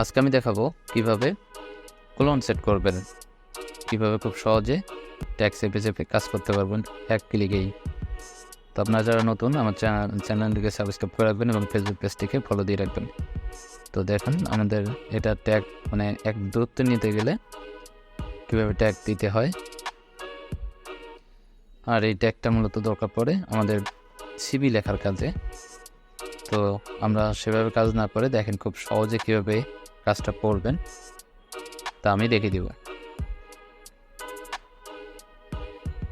আজকে আমি দেখাবো কিভাবে ক্লোন সেট করবেন, কিভাবে খুব সহজে ট্যাগ চেপে চেপে কাজ করতে পারবেন এক ক্লিকেই। তো আপনারা যারা নতুন আমার চ্যানেলটিকে সাবস্ক্রাইব করে রাখবেন এবং ফেসবুক পেজটিকে ফলো দিয়ে রাখবেন। তো দেখেন আমাদের এটা ট্যাগ মানে এক দূরত্ব নিতে গেলে কীভাবে ট্যাগ দিতে হয়। আর এই ট্যাগটা মূলত দরকার পড়ে আমাদের সিভি লেখার কাজে। তো আমরা সেভাবে কাজ না করে দেখেন খুব সহজে কীভাবে কাজটা করবেন তা আমি দেখিয়ে দিব।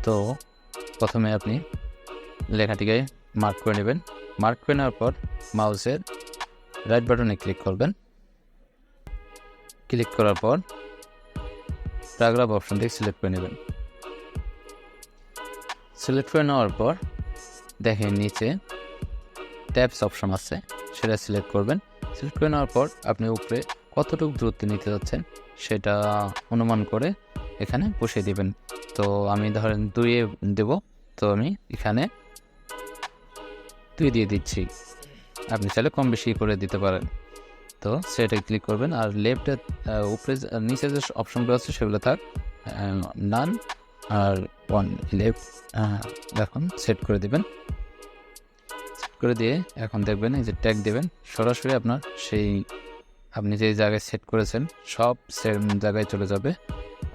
তো প্রথমে আপনি লেখাটিকে মার্ক করে নেবেন। মার্ক করে নেওয়ার পর মাউসের রাইট বাটনে ক্লিক করবেন। ক্লিক করার পর প্যারাগ্রাফ অপশনটি সিলেক্ট করে নেবেন। সিলেক্ট করে নেওয়ার পর দেখেন নিচে ট্যাবস অপশন আছে, সেটা সিলেক্ট করবেন। সিলেক্ট করে নেওয়ার পর আপনি উপরে কতটুকু দূরত্ব নিতে যাচ্ছেন সেটা অনুমান করে এখানে বসিয়ে দেবেন। তো আমি ধরেন 2 দেব, তো আমি এখানে 2 দিয়ে দিচ্ছি। আপনি চাইলে কম বেশি করে দিতে পারেন। তো সেটাই ক্লিক করবেন আর লেফটে উপরে নিচে যে অপশনগুলো আছে সেগুলো থাক, নান আর 1 লেফট এখন সেট করে দিবেন। সেট করে দিয়ে এখন দেখবেন এই যে ট্যাগ দেবেন, সরাসরি আপনার সেই আপনি যে জায়গায় সেট করেছেন সব সেম জায়গায় চলে যাবে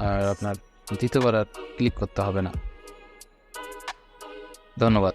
আর আপনার দ্বিতীয়বার আর ক্লিক করতে হবে না। ধন্যবাদ।